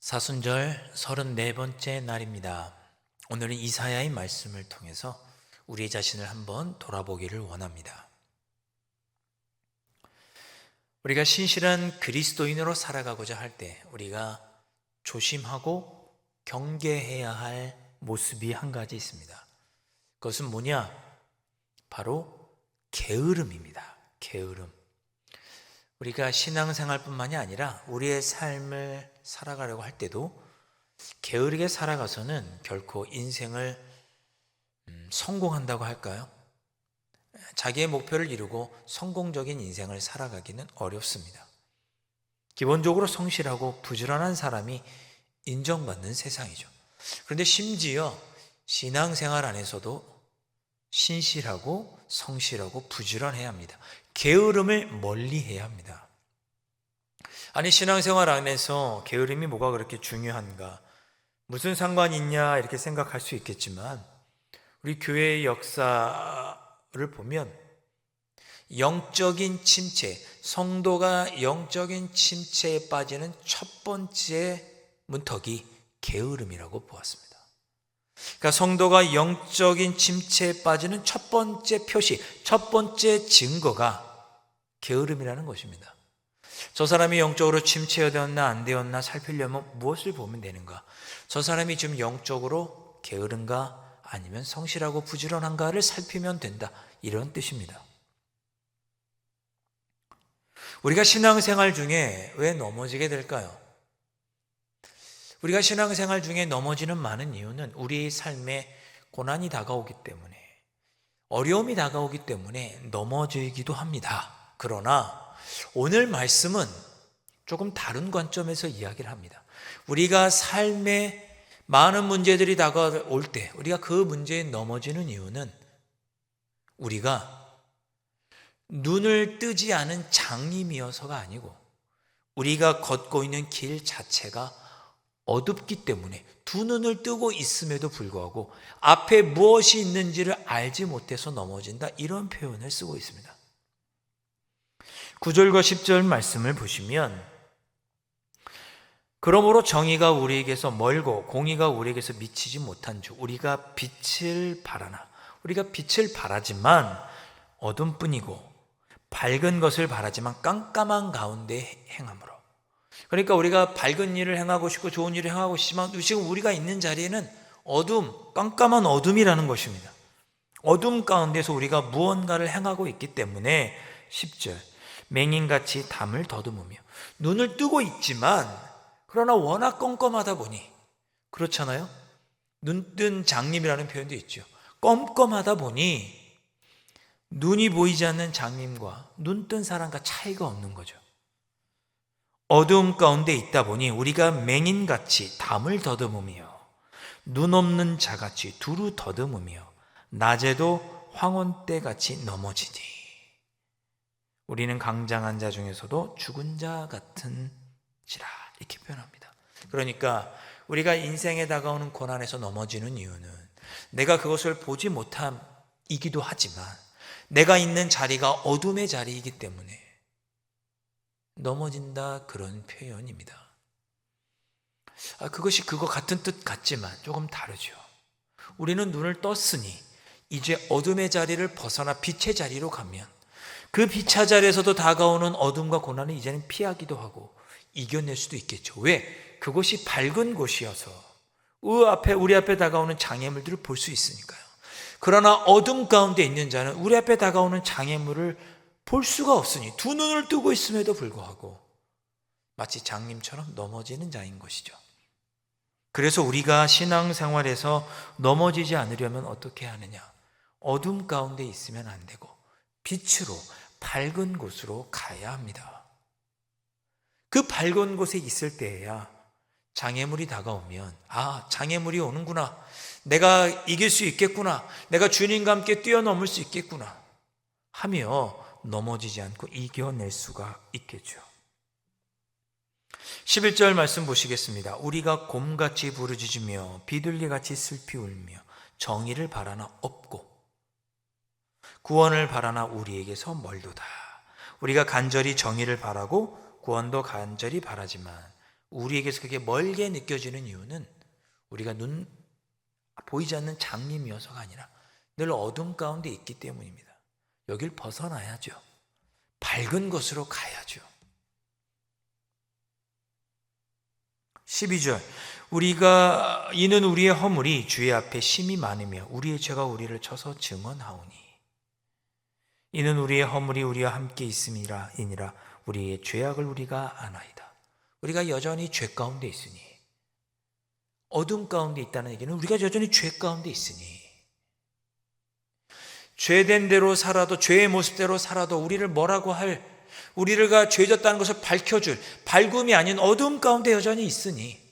사순절 34번째 날입니다. 오늘은 이사야의 말씀을 통해서 우리 자신을 한번 돌아보기를 원합니다. 우리가 신실한 그리스도인으로 살아가고자 할 때 우리가 조심하고 경계해야 할 모습이 한 가지 있습니다. 그것은 뭐냐? 바로 게으름입니다. 게으름. 우리가 신앙생활뿐만이 아니라 우리의 삶을 살아가려고 할 때도 게으르게 살아가서는 결코 인생을 성공한다고 할까요? 자기의 목표를 이루고 성공적인 인생을 살아가기는 어렵습니다. 기본적으로 성실하고 부지런한 사람이 인정받는 세상이죠. 그런데 심지어 신앙생활 안에서도 신실하고 성실하고 부지런해야 합니다. 게으름을 멀리해야 합니다. 아니, 신앙생활 안에서 게으름이 뭐가 그렇게 중요한가? 무슨 상관이 있냐 이렇게 생각할 수 있겠지만 우리 교회의 역사를 보면 영적인 침체, 성도가 영적인 침체에 빠지는 첫 번째 문턱이 게으름이라고 보았습니다. 그러니까 성도가 영적인 침체에 빠지는 첫 번째 표시, 첫 번째 증거가 게으름이라는 것입니다. 저 사람이 영적으로 침체되었나 안 되었나 살피려면 무엇을 보면 되는가? 저 사람이 지금 영적으로 게으른가 아니면 성실하고 부지런한가를 살피면 된다, 이런 뜻입니다. 우리가 신앙생활 중에 왜 넘어지게 될까요? 우리가 신앙생활 중에 넘어지는 많은 이유는 우리의 삶에 고난이 다가오기 때문에, 어려움이 다가오기 때문에 넘어지기도 합니다. 그러나 오늘 말씀은 조금 다른 관점에서 이야기를 합니다. 우리가 삶에 많은 문제들이 다가올 때 우리가 그 문제에 넘어지는 이유는 우리가 눈을 뜨지 않은 장님이어서가 아니고 우리가 걷고 있는 길 자체가 어둡기 때문에 두 눈을 뜨고 있음에도 불구하고 앞에 무엇이 있는지를 알지 못해서 넘어진다, 이런 표현을 쓰고 있습니다. 9절과 10절 말씀을 보시면 그러므로 정의가 우리에게서 멀고 공의가 우리에게서 미치지 못한 주 우리가 빛을 바라나, 우리가 빛을 바라지만 어둠뿐이고 밝은 것을 바라지만 깜깜한 가운데 행함으로, 그러니까 우리가 밝은 일을 행하고 싶고 좋은 일을 행하고 싶지만 지금 우리가 있는 자리에는 어둠, 깜깜한 어둠이라는 것입니다. 어둠 가운데서 우리가 무언가를 행하고 있기 때문에 10절 맹인같이 담을 더듬으며, 눈을 뜨고 있지만 그러나 워낙 껌껌하다 보니, 그렇잖아요? 눈뜬 장님이라는 표현도 있죠. 껌껌하다 보니 눈이 보이지 않는 장님과 눈뜬 사람과 차이가 없는 거죠. 어두움 가운데 있다 보니 우리가 맹인같이 담을 더듬으며 눈 없는 자같이 두루 더듬으며 낮에도 황혼때같이 넘어지니 우리는 강장한 자 중에서도 죽은 자 같은지라, 이렇게 표현합니다. 그러니까 우리가 인생에 다가오는 고난에서 넘어지는 이유는 내가 그것을 보지 못함이기도 하지만 내가 있는 자리가 어둠의 자리이기 때문에 넘어진다, 그런 표현입니다. 그것이 그거 같은 뜻 같지만 조금 다르죠. 우리는 눈을 떴으니 이제 어둠의 자리를 벗어나 빛의 자리로 가면 그 빛의 자리에서도 다가오는 어둠과 고난을 이제는 피하기도 하고 이겨낼 수도 있겠죠. 왜? 그곳이 밝은 곳이어서 우리 앞에 다가오는 장애물들을 볼 수 있으니까요. 그러나 어둠 가운데 있는 자는 우리 앞에 다가오는 장애물을 볼 수가 없으니 두 눈을 뜨고 있음에도 불구하고 마치 장님처럼 넘어지는 자인 것이죠. 그래서 우리가 신앙생활에서 넘어지지 않으려면 어떻게 하느냐? 어둠 가운데 있으면 안 되고 빛으로 밝은 곳으로 가야 합니다. 그 밝은 곳에 있을 때에야 장애물이 다가오면 장애물이 오는구나, 내가 이길 수 있겠구나, 내가 주님과 함께 뛰어넘을 수 있겠구나 하며 넘어지지 않고 이겨낼 수가 있겠죠. 11절 말씀 보시겠습니다. 우리가 곰같이 부르짖으며 비둘기같이 슬피 울며 정의를 바라나 없고 구원을 바라나 우리에게서 멀도다. 우리가 간절히 정의를 바라고 구원도 간절히 바라지만 우리에게서 그게 멀게 느껴지는 이유는 우리가 눈 보이지 않는 장님이어서가 아니라 늘 어둠 가운데 있기 때문입니다. 여길 벗어나야죠. 밝은 곳으로 가야죠. 12절 우리가 이는 우리의 허물이 주의 앞에 심히 많으며 우리의 죄가 우리를 쳐서 증언하오니 이는 우리의 허물이 우리와 함께 있음이니라 우리의 죄악을 우리가 아나이다. 우리가 여전히 죄 가운데 있으니 어둠 가운데 있다는 얘기는 우리가 여전히 죄 가운데 있으니 죄된 대로 살아도 죄의 모습대로 살아도 우리를 뭐라고 할 우리가 죄졌다는 것을 밝혀줄 밝음이 아닌 어둠 가운데 여전히 있으니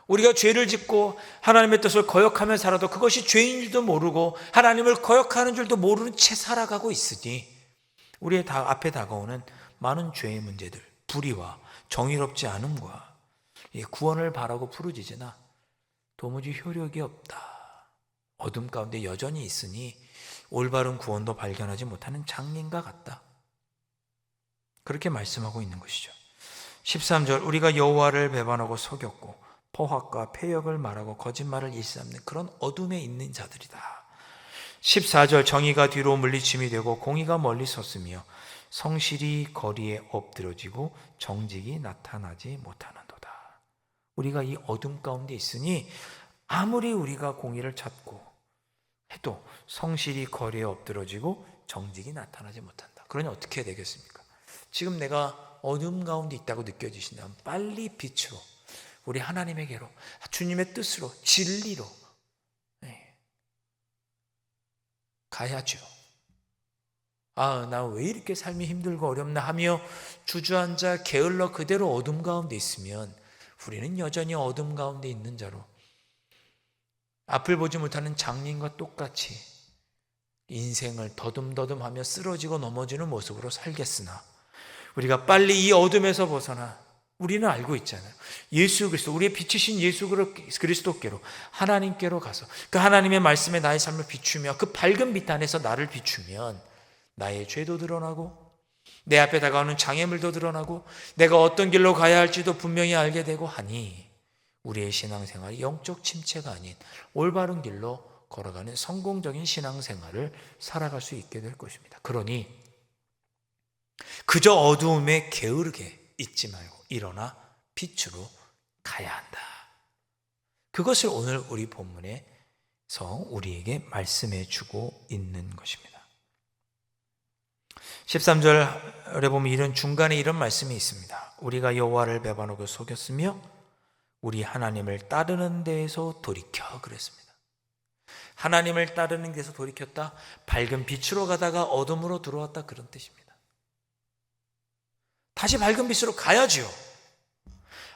우리가 죄를 짓고 하나님의 뜻을 거역하며 살아도 그것이 죄인 줄도 모르고 하나님을 거역하는 줄도 모르는 채 살아가고 있으니 우리의 앞에 다가오는 많은 죄의 문제들, 불의와 정의롭지 않음과 구원을 바라고 부르짖으나 도무지 효력이 없다. 어둠 가운데 여전히 있으니 올바른 구원도 발견하지 못하는 장님과 같다. 그렇게 말씀하고 있는 것이죠. 13절 우리가 여호와를 배반하고 속였고 포악과 패역을 말하고 거짓말을 일삼는 그런 어둠에 있는 자들이다. 14절 정의가 뒤로 물리침이 되고 공의가 멀리 섰으며 성실이 거리에 엎드러지고 정직이 나타나지 못하는도다. 우리가 이 어둠 가운데 있으니 아무리 우리가 공의를 찾고 해도 성실이 거리에 엎드러지고 정직이 나타나지 못한다. 그러니 어떻게 해야 되겠습니까? 지금 내가 어둠 가운데 있다고 느껴지신다면 빨리 빛으로 우리 하나님에게로 주님의 뜻으로 진리로 가야죠. 나 왜 이렇게 삶이 힘들고 어렵나 하며 주저앉아 게을러 그대로 어둠 가운데 있으면 우리는 여전히 어둠 가운데 있는 자로 앞을 보지 못하는 장님과 똑같이 인생을 더듬더듬하며 쓰러지고 넘어지는 모습으로 살겠으나 우리가 빨리 이 어둠에서 벗어나 우리는 알고 있잖아요. 예수 그리스도 우리의 빛이신 예수 그리스도께로 하나님께로 가서 그 하나님의 말씀에 나의 삶을 비추며 그 밝은 빛 안에서 나를 비추면 나의 죄도 드러나고 내 앞에 다가오는 장애물도 드러나고 내가 어떤 길로 가야 할지도 분명히 알게 되고 하니 우리의 신앙생활이 영적 침체가 아닌 올바른 길로 걸어가는 성공적인 신앙생활을 살아갈 수 있게 될 것입니다. 그러니 그저 어두움에 게으르게 있지 말고 일어나 빛으로 가야 한다. 그것을 오늘 우리 본문에서 우리에게 말씀해 주고 있는 것입니다. 13절에 보면 이런 중간에 이런 말씀이 있습니다. 우리가 여호와를 배반하고 속였으며 우리 하나님을 따르는 데에서 돌이켜 그랬습니다. 하나님을 따르는 데서 돌이켰다. 밝은 빛으로 가다가 어둠으로 들어왔다 그런 뜻입니다. 다시 밝은 빛으로 가야죠.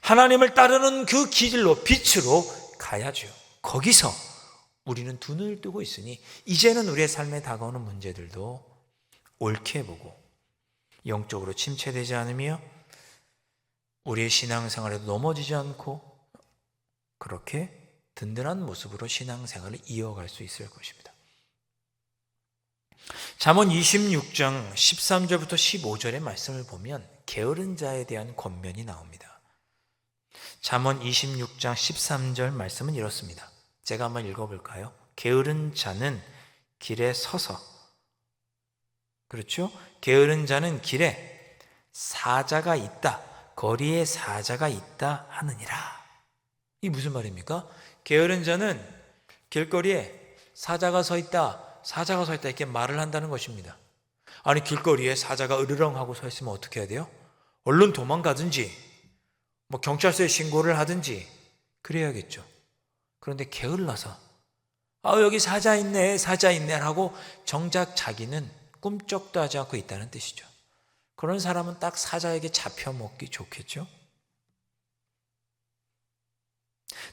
하나님을 따르는 그 길로 빛으로 가야죠. 거기서 우리는 두 눈을 뜨고 있으니 이제는 우리의 삶에 다가오는 문제들도 옳게 보고 영적으로 침체되지 않으며 우리의 신앙생활에도 넘어지지 않고 그렇게 든든한 모습으로 신앙생활을 이어갈 수 있을 것입니다. 잠언 26장 13절부터 15절의 말씀을 보면 게으른 자에 대한 권면이 나옵니다. 잠언 26장 13절 말씀은 이렇습니다. 제가 한번 읽어볼까요? 게으른 자는 길에 서서 그렇죠? 게으른 자는 길에 사자가 있다. 거리에 사자가 있다 하느니라. 이 무슨 말입니까? 게으른 자는 길거리에 사자가 서 있다. 사자가 서 있다 이렇게 말을 한다는 것입니다. 아니 길거리에 사자가 으르렁하고 서 있으면 어떻게 해야 돼요? 얼른 도망가든지 경찰서에 신고를 하든지 그래야겠죠. 그런데 게을러서 여기 사자 있네 사자 있네 하고 정작 자기는 꿈쩍도 하지 않고 있다는 뜻이죠. 그런 사람은 딱 사자에게 잡혀먹기 좋겠죠.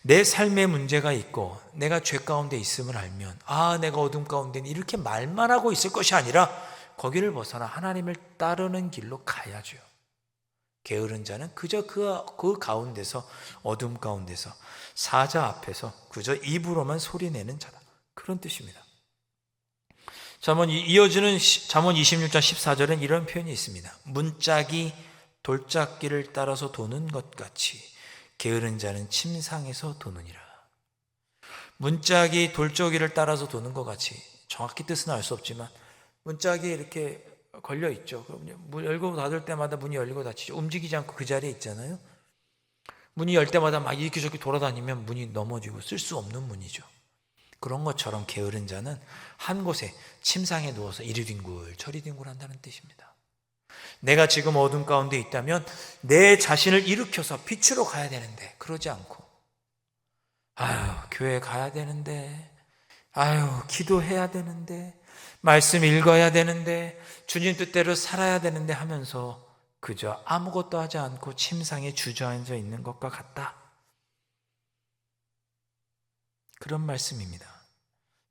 내 삶에 문제가 있고 내가 죄 가운데 있음을 알면 내가 어둠 가운데 이렇게 말만 하고 있을 것이 아니라 거기를 벗어나 하나님을 따르는 길로 가야죠. 게으른 자는 그저 그 가운데서 어둠 가운데서 사자 앞에서 그저 입으로만 소리내는 자다. 그런 뜻입니다. 이어지는 잠언 26장 14절엔 이런 표현이 있습니다. 문짝이 돌짝기를 따라서 도는 것 같이 게으른 자는 침상에서 도느니라. 문짝이 돌적이를 따라서 도는 것 같이, 정확히 뜻은 알 수 없지만 문짝이 이렇게 걸려 있죠. 그럼 문 열고 닫을 때마다 문이 열리고 닫히죠. 움직이지 않고 그 자리에 있잖아요. 문이 열 때마다 막 이렇게 저렇게 돌아다니면 문이 넘어지고 쓸 수 없는 문이죠. 그런 것처럼 게으른 자는 한 곳에 침상에 누워서 이리뒹굴 저리뒹굴 한다는 뜻입니다. 내가 지금 어둠 가운데 있다면 내 자신을 일으켜서 빛으로 가야 되는데 그러지 않고, 아유 교회 가야 되는데, 아유 기도해야 되는데, 말씀 읽어야 되는데, 주님 뜻대로 살아야 되는데 하면서 그저 아무것도 하지 않고 침상에 주저앉아 있는 것과 같다. 그런 말씀입니다.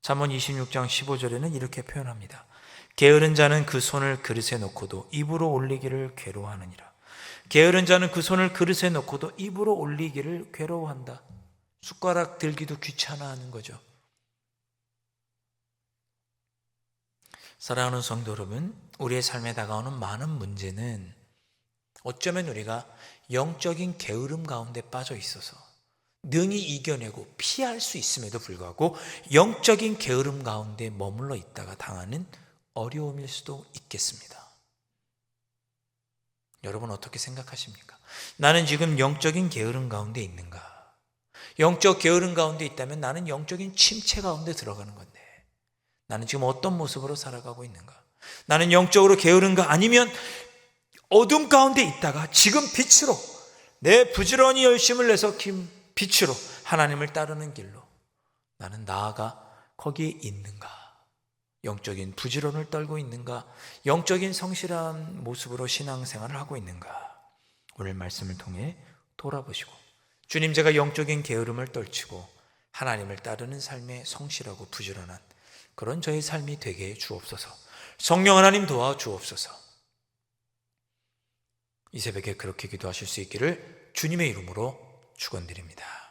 잠언 26장 15절에는 이렇게 표현합니다. 게으른 자는 그 손을 그릇에 놓고도 입으로 올리기를 괴로워하느니라. 게으른 자는 그 손을 그릇에 놓고도 입으로 올리기를 괴로워한다. 숟가락 들기도 귀찮아하는 거죠. 사랑하는 성도 여러분, 우리의 삶에 다가오는 많은 문제는 어쩌면 우리가 영적인 게으름 가운데 빠져 있어서 능히 이겨내고 피할 수 있음에도 불구하고 영적인 게으름 가운데 머물러 있다가 당하는 어려움일 수도 있겠습니다. 여러분 어떻게 생각하십니까? 나는 지금 영적인 게으름 가운데 있는가? 영적 게으름 가운데 있다면 나는 영적인 침체 가운데 들어가는 건데 나는 지금 어떤 모습으로 살아가고 있는가? 나는 영적으로 게으른가? 아니면 어둠 가운데 있다가 지금 빛으로, 내 부지런히 열심을 내서 빛으로 하나님을 따르는 길로 나는 나아가 거기에 있는가? 영적인 부지런을 떨고 있는가? 영적인 성실한 모습으로 신앙생활을 하고 있는가? 오늘 말씀을 통해 돌아보시고, 주님 제가 영적인 게으름을 떨치고 하나님을 따르는 삶에 성실하고 부지런한 그런 저의 삶이 되게 해 주옵소서. 성령 하나님 도와 주옵소서. 이 새벽에 그렇게 기도하실 수 있기를 주님의 이름으로 축원드립니다.